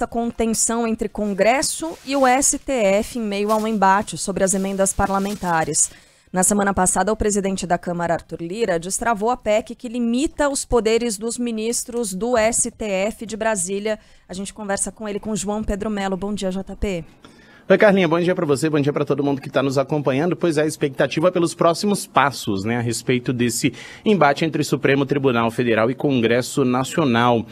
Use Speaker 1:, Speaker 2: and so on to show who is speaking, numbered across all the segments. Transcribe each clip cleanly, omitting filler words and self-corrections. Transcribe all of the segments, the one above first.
Speaker 1: Com tensão entre Congresso e o STF em meio a um embate sobre as emendas parlamentares. Na semana passada, o presidente da Câmara, Arthur Lira, destravou a PEC que limita os poderes dos ministros do STF de Brasília. A gente conversa com ele, com João Pedro Melo. Bom dia, JP.
Speaker 2: Oi, Carlinha, bom dia para você, bom dia para todo mundo que está nos acompanhando. Pois é, a expectativa pelos próximos passos, a respeito desse embate entre Supremo Tribunal Federal e Congresso Nacional.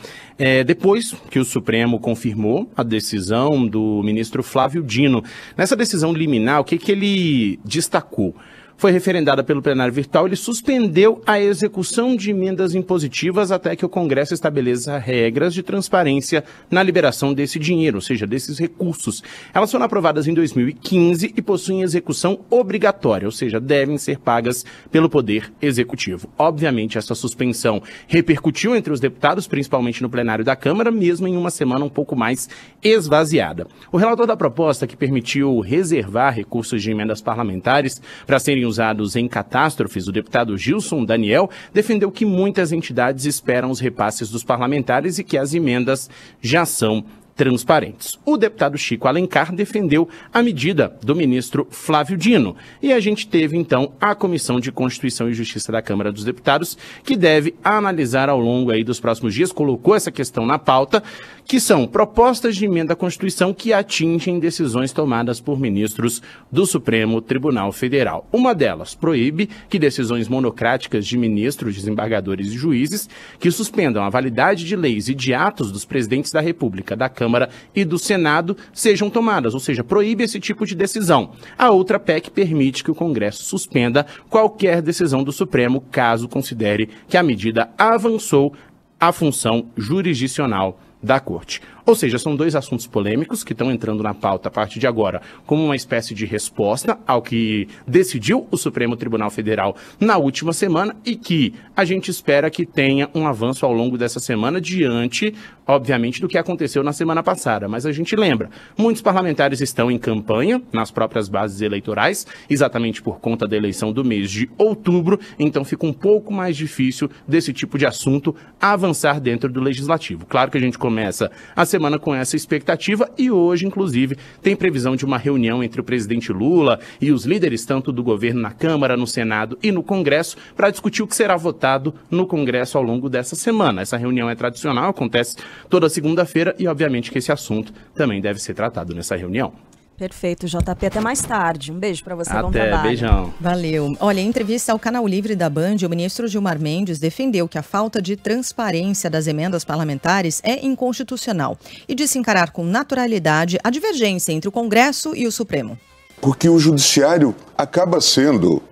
Speaker 2: Depois que o Supremo confirmou a decisão do ministro Flávio Dino, nessa decisão liminar, o que ele destacou? Foi referendada pelo plenário virtual, ele suspendeu a execução de emendas impositivas até que o Congresso estabeleça regras de transparência na liberação desse dinheiro, ou seja, desses recursos. Elas foram aprovadas em 2015 e possuem execução obrigatória, ou seja, devem ser pagas pelo Poder Executivo. Obviamente, essa suspensão repercutiu entre os deputados, principalmente no plenário da Câmara, mesmo em uma semana um pouco mais esvaziada. O relator da proposta, que permitiu reservar recursos de emendas parlamentares para serem usados em catástrofes, o deputado Gilson Daniel, defendeu que muitas entidades esperam os repasses dos parlamentares e que as emendas já são transparentes. O deputado Chico Alencar defendeu a medida do ministro Flávio Dino. E a gente teve, então, a Comissão de Constituição e Justiça da Câmara dos Deputados, que deve analisar ao longo dos próximos dias, colocou essa questão na pauta, que são propostas de emenda à Constituição que atingem decisões tomadas por ministros do Supremo Tribunal Federal. Uma delas proíbe que decisões monocráticas de ministros, desembargadores e juízes que suspendam a validade de leis e de atos dos presidentes da República, da Câmara e do Senado sejam tomadas, ou seja, proíbe esse tipo de decisão. A outra PEC permite que o Congresso suspenda qualquer decisão do Supremo, caso considere que a medida avançou a função jurisdicional da Corte. Ou seja, são dois assuntos polêmicos que estão entrando na pauta a partir de agora como uma espécie de resposta ao que decidiu o Supremo Tribunal Federal na última semana e que a gente espera que tenha um avanço ao longo dessa semana diante, obviamente, do que aconteceu na semana passada. Mas a gente lembra, muitos parlamentares estão em campanha nas próprias bases eleitorais, exatamente por conta da eleição do mês de outubro, então fica um pouco mais difícil desse tipo de assunto avançar dentro do Legislativo. Claro que a gente começa a semana com essa expectativa e hoje, inclusive, tem previsão de uma reunião entre o presidente Lula e os líderes tanto do governo na Câmara, no Senado e no Congresso para discutir o que será votado no Congresso ao longo dessa semana. Essa reunião é tradicional, acontece toda segunda-feira e, obviamente, que esse assunto também deve ser tratado nessa reunião.
Speaker 1: Perfeito, JP. Até mais tarde. Um beijo para você. Bom
Speaker 2: trabalho. Até, beijão.
Speaker 3: Valeu. Olha, em entrevista ao Canal Livre da Band, o ministro Gilmar Mendes defendeu que a falta de transparência das emendas parlamentares é inconstitucional e disse encarar com naturalidade a divergência entre o Congresso e o Supremo.
Speaker 4: Porque o judiciário acaba sendo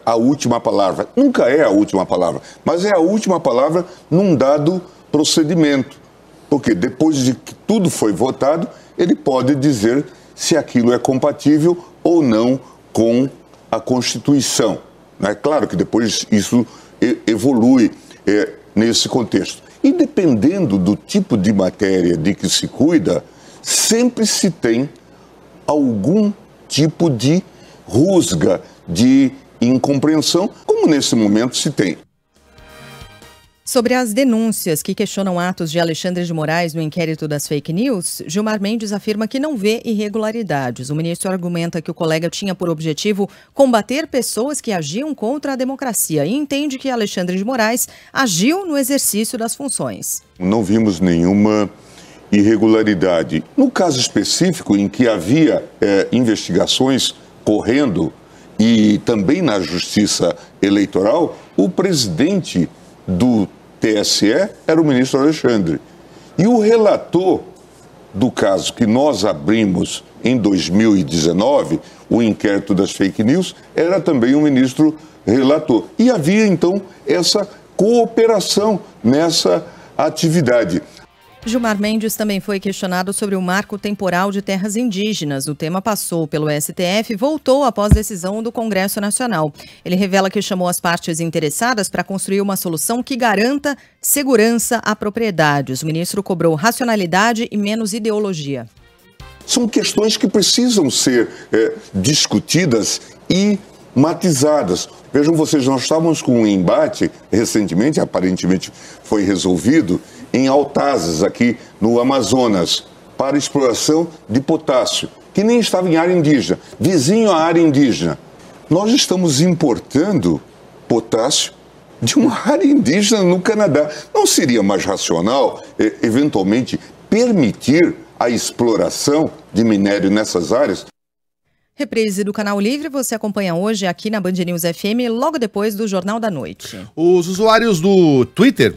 Speaker 4: a última palavra. Nunca é a última palavra, mas é a última palavra num dado procedimento. Porque depois de que tudo foi votado, ele pode dizer se aquilo é compatível ou não com a Constituição. É claro que depois isso evolui nesse contexto. E dependendo do tipo de matéria de que se cuida, sempre se tem algum tipo de rusga, de incompreensão, como nesse momento se tem.
Speaker 3: Sobre as denúncias que questionam atos de Alexandre de Moraes no inquérito das fake news, Gilmar Mendes afirma que não vê irregularidades. O ministro argumenta que o colega tinha por objetivo combater pessoas que agiam contra a democracia e entende que Alexandre de Moraes agiu no exercício das funções.
Speaker 4: Não vimos nenhuma irregularidade. No caso específico em que havia investigações correndo e também na Justiça Eleitoral, o presidente do TSE era o ministro Alexandre. E o relator do caso que nós abrimos em 2019, o inquérito das fake news, era também o ministro relator. E havia, então, essa cooperação nessa atividade.
Speaker 3: Gilmar Mendes também foi questionado sobre o marco temporal de terras indígenas. O tema passou pelo STF e voltou após decisão do Congresso Nacional. Ele revela que chamou as partes interessadas para construir uma solução que garanta segurança a propriedades. O ministro cobrou racionalidade e menos ideologia.
Speaker 4: São questões que precisam ser discutidas e matizadas. Vejam vocês, nós estávamos com um embate recentemente, aparentemente foi resolvido, em Altazes, aqui no Amazonas. para exploração de potássio, que nem estava em área indígena, vizinho à área indígena. Nós estamos importando potássio de uma área indígena no Canadá. Não seria mais racional, eventualmente, permitir a exploração de minério nessas áreas?
Speaker 3: Reprise do Canal Livre você acompanha hoje aqui na Band News FM, logo depois do Jornal da Noite.
Speaker 5: Os usuários do Twitter